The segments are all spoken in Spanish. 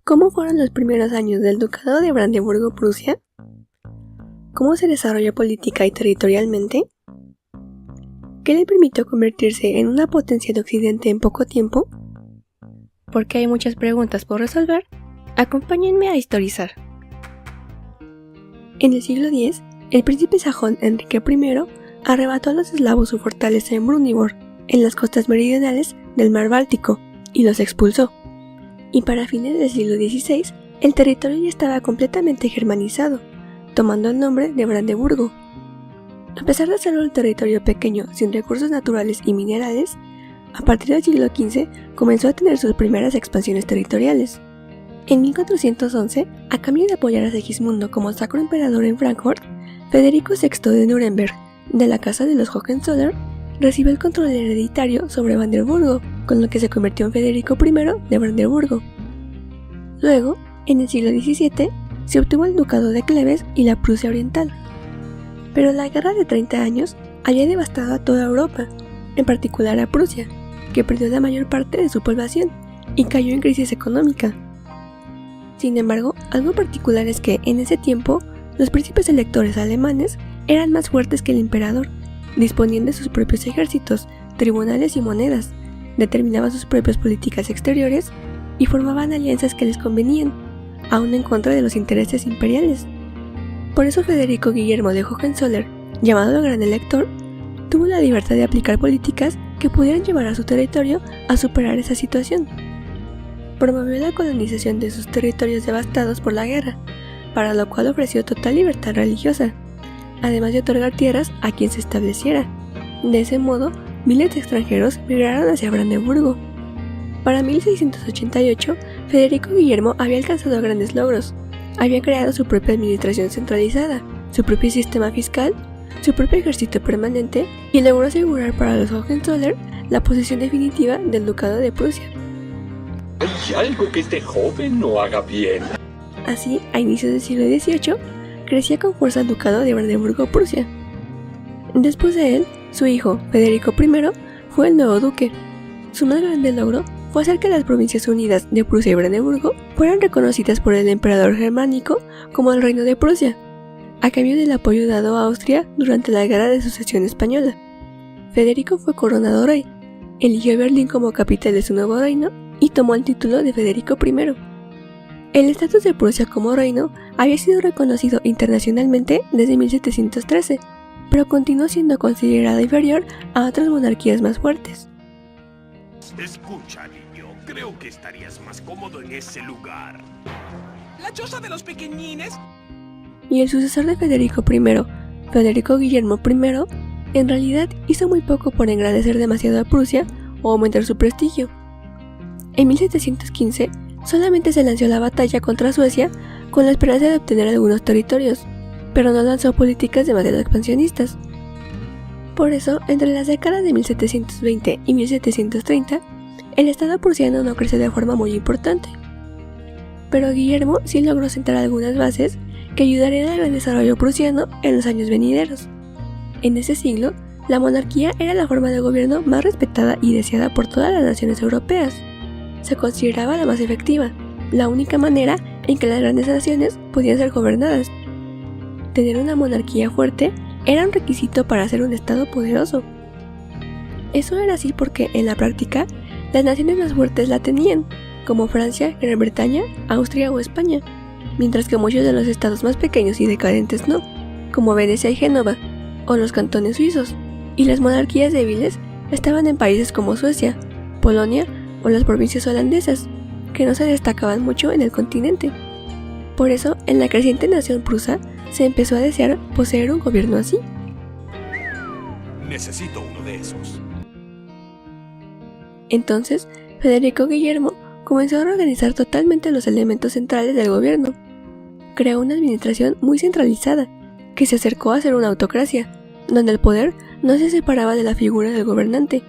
¿Cómo fueron los primeros años del Ducado de Brandeburgo-Prusia? ¿Cómo se desarrolló política y territorialmente? ¿Qué le permitió convertirse en una potencia de Occidente en poco tiempo? Porque hay muchas preguntas por resolver, acompáñenme a historizar. En el siglo X, el príncipe sajón Enrique I arrebató a los eslavos su fortaleza en Brunibor, en las costas meridionales del mar Báltico, y los expulsó. Y para fines del siglo XVI, el territorio ya estaba completamente germanizado, tomando el nombre de Brandeburgo. A pesar de ser un territorio pequeño sin recursos naturales y minerales, a partir del siglo XV comenzó a tener sus primeras expansiones territoriales. En 1411, a cambio de apoyar a Segismundo como sacro emperador en Frankfurt, Federico VI de Nuremberg, de la casa de los Hohenzollern, recibió el control hereditario sobre Brandeburgo, con lo que se convirtió en Federico I de Brandeburgo. Luego, en el siglo XVII, se obtuvo el ducado de Cleves y la Prusia Oriental. Pero la Guerra de 30 años había devastado a toda Europa, en particular a Prusia, que perdió la mayor parte de su población y cayó en crisis económica. Sin embargo, algo particular es que en ese tiempo los príncipes electores alemanes eran más fuertes que el emperador, disponían de sus propios ejércitos, tribunales y monedas, determinaban sus propias políticas exteriores y formaban alianzas que les convenían, aún en contra de los intereses imperiales. Por eso Federico Guillermo de Hohenzollern, llamado el Gran Elector, tuvo la libertad de aplicar políticas que pudieran llevar a su territorio a superar esa situación. Promovió la colonización de sus territorios devastados por la guerra, para lo cual ofreció total libertad religiosa, además de otorgar tierras a quien se estableciera. De ese modo, miles de extranjeros migraron hacia Brandeburgo. Para 1688, Federico Guillermo había alcanzado grandes logros. Había creado su propia administración centralizada, su propio sistema fiscal, su propio ejército permanente y logró asegurar para los Hohenzollern la posesión definitiva del Ducado de Prusia. Hay algo que este joven no haga bien. Así, a inicios del siglo XVIII, crecía con fuerza el Ducado de Brandeburgo-Prusia. Después de él, su hijo, Federico I, fue el nuevo duque. Su más grande logro fue hacer que las provincias unidas de Prusia y Brandeburgo fueran reconocidas por el emperador germánico como el Reino de Prusia, a cambio del apoyo dado a Austria durante la Guerra de Sucesión Española. Federico fue coronado rey, eligió Berlín como capital de su nuevo reino y tomó el título de Federico I. El estatus de Prusia como reino había sido reconocido internacionalmente desde 1713, pero continuó siendo considerado inferior a otras monarquías más fuertes. Escucha, niño, creo que estarías más cómodo en ese lugar. ¿La choza de los pequeñines? Y el sucesor de Federico I, Federico Guillermo I, en realidad hizo muy poco por engrandecer demasiado a Prusia o aumentar su prestigio. En 1715, solamente se lanzó a la batalla contra Suecia con la esperanza de obtener algunos territorios, pero no lanzó políticas demasiado expansionistas. Por eso, entre las décadas de 1720 y 1730, el estado prusiano no creció de forma muy importante. Pero Guillermo sí logró sentar algunas bases que ayudarían al gran desarrollo prusiano en los años venideros. En ese siglo, la monarquía era la forma de gobierno más respetada y deseada por todas las naciones europeas. Se consideraba la más efectiva, la única manera en que las grandes naciones podían ser gobernadas. Tener una monarquía fuerte era un requisito para ser un estado poderoso. Eso era así porque, en la práctica, las naciones más fuertes la tenían, como Francia, Gran Bretaña, Austria o España, mientras que muchos de los estados más pequeños y decadentes no, como Venecia y Génova, o los cantones suizos, y las monarquías débiles estaban en países como Suecia, Polonia o las provincias holandesas, que no se destacaban mucho en el continente. Por eso, en la creciente nación prusa, se empezó a desear poseer un gobierno así. Necesito uno de esos. Entonces, Federico Guillermo comenzó a organizar totalmente los elementos centrales del gobierno. Creó una administración muy centralizada, que se acercó a ser una autocracia, donde el poder no se separaba de la figura del gobernante.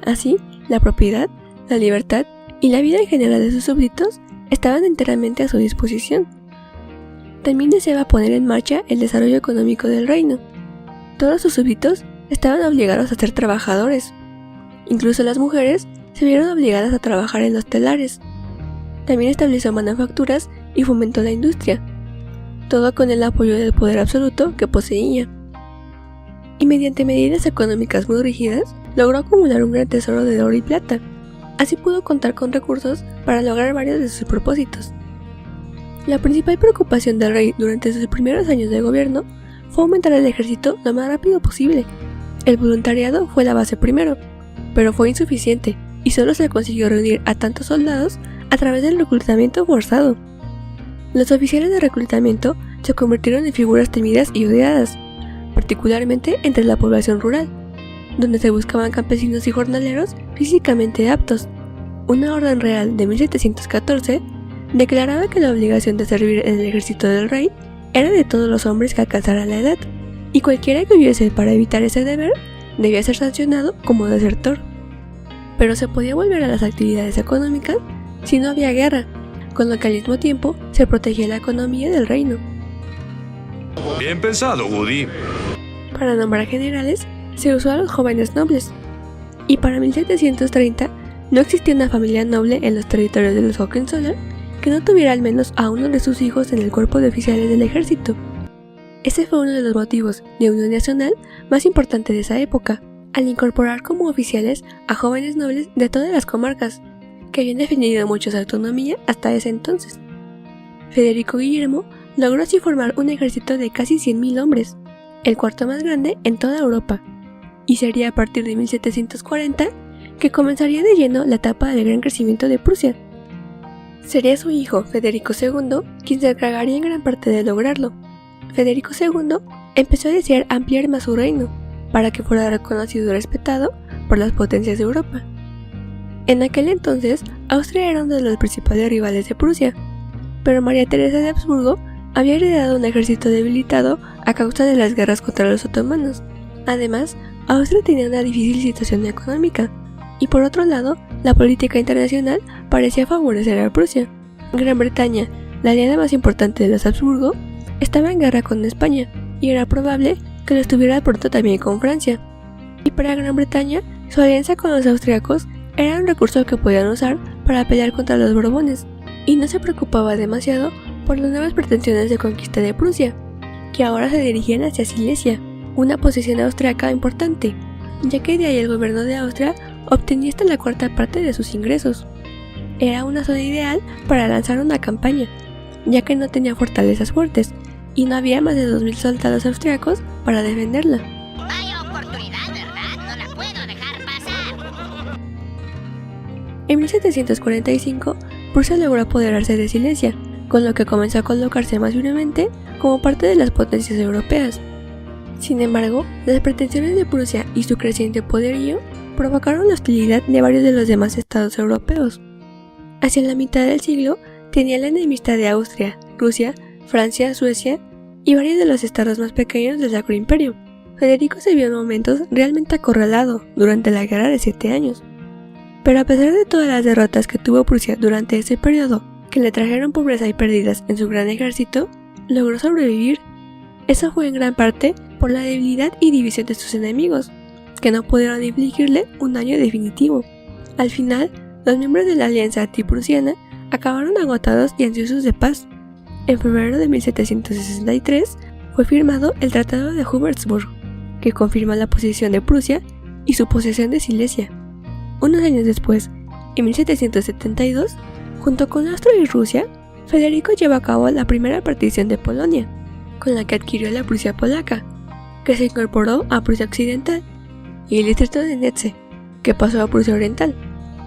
Así, la propiedad, la libertad y la vida en general de sus súbditos estaban enteramente a su disposición. También deseaba poner en marcha el desarrollo económico del reino. Todos sus súbditos estaban obligados a ser trabajadores. Incluso las mujeres se vieron obligadas a trabajar en los telares. también estableció manufacturas y fomentó la industria, todo con el apoyo del poder absoluto que poseía. Y mediante medidas económicas muy rígidas, logró acumular un gran tesoro de oro y plata. Así pudo contar con recursos para lograr varios de sus propósitos. La principal preocupación del rey durante sus primeros años de gobierno fue aumentar el ejército lo más rápido posible. El voluntariado fue la base primero, pero fue insuficiente y solo se consiguió reunir a tantos soldados a través del reclutamiento forzado. Los oficiales de reclutamiento se convirtieron en figuras temidas y odiadas, particularmente entre la población rural, donde se buscaban campesinos y jornaleros físicamente aptos. Una orden real de 1714 declaraba que la obligación de servir en el ejército del rey era de todos los hombres que alcanzaran la edad, y cualquiera que hubiese para evitar ese deber debía ser sancionado como desertor. Pero se podía volver a las actividades económicas si no había guerra, con lo que al mismo tiempo se protegía la economía del reino. Bien pensado, Woody. Para nombrar generales se usó a los jóvenes nobles, y para 1730 no existía una familia noble en los territorios de los Hohenzollern que no tuviera al menos a uno de sus hijos en el cuerpo de oficiales del ejército. Ese fue uno de los motivos de unión nacional más importante de esa época, al incorporar como oficiales a jóvenes nobles de todas las comarcas, que habían defendido mucho su autonomía hasta ese entonces. Federico Guillermo logró así formar un ejército de casi 100.000 hombres, el cuarto más grande en toda Europa, y sería a partir de 1740 que comenzaría de lleno la etapa del gran crecimiento de Prusia. Sería su hijo, Federico II, quien se encargaría en gran parte de lograrlo. Federico II empezó a desear ampliar más su reino, para que fuera reconocido y respetado por las potencias de Europa. En aquel entonces, Austria era uno de los principales rivales de Prusia, pero María Teresa de Habsburgo había heredado un ejército debilitado a causa de las guerras contra los otomanos. Además, Austria tenía una difícil situación económica, y por otro lado, la política internacional parecía favorecer a Prusia. Gran Bretaña, la aliada más importante de los Habsburgo, estaba en guerra con España, y era probable que lo estuviera pronto también con Francia. Y para Gran Bretaña, su alianza con los austriacos era un recurso que podían usar para pelear contra los Borbones, y no se preocupaba demasiado por las nuevas pretensiones de conquista de Prusia, que ahora se dirigían hacia Silesia, una posesión austriaca importante, ya que de ahí el gobierno de Austria obtenía hasta la cuarta parte de sus ingresos. Era una zona ideal para lanzar una campaña, ya que no tenía fortalezas fuertes, y no había más de 2.000 soldados austriacos para defenderla. Vaya oportunidad, ¿verdad? No la puedo dejar pasar. En 1745, Prusia logró apoderarse de Silesia, con lo que comenzó a colocarse más firmemente como parte de las potencias europeas. Sin embargo, las pretensiones de Prusia y su creciente poderío provocaron la hostilidad de varios de los demás estados europeos. Hacia la mitad del siglo, tenía la enemistad de Austria, Rusia, Francia, Suecia y varios de los estados más pequeños del Sacro Imperio. Federico se vio en momentos realmente acorralado durante la Guerra de 7 años. Pero a pesar de todas las derrotas que tuvo Prusia durante ese periodo, que le trajeron pobreza y pérdidas en su gran ejército, logró sobrevivir. Eso fue en gran parte por la debilidad y división de sus enemigos, que no pudieron infligirle un daño definitivo. Al final, los miembros de la alianza antiprusiana acabaron agotados y ansiosos de paz. En febrero de 1763 fue firmado el Tratado de Hubertsburg, que confirma la posición de Prusia y su posesión de Silesia. Unos años después, en 1772, junto con Austria y Rusia, Federico llevó a cabo la primera partición de Polonia, con la que adquirió la Prusia polaca, que se incorporó a Prusia Occidental, y el distrito de Netze, que pasó a Prusia Oriental.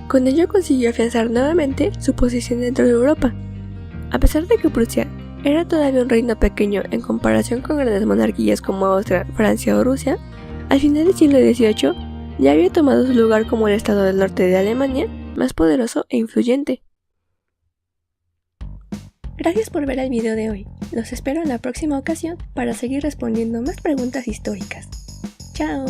Con ello consiguió afianzar nuevamente su posición dentro de Europa. A pesar de que Prusia era todavía un reino pequeño en comparación con grandes monarquías como Austria, Francia o Rusia, al final del siglo XVIII ya había tomado su lugar como el estado del norte de Alemania más poderoso e influyente. Gracias por ver el video de hoy. Los espero en la próxima ocasión para seguir respondiendo más preguntas históricas. ¡Chao!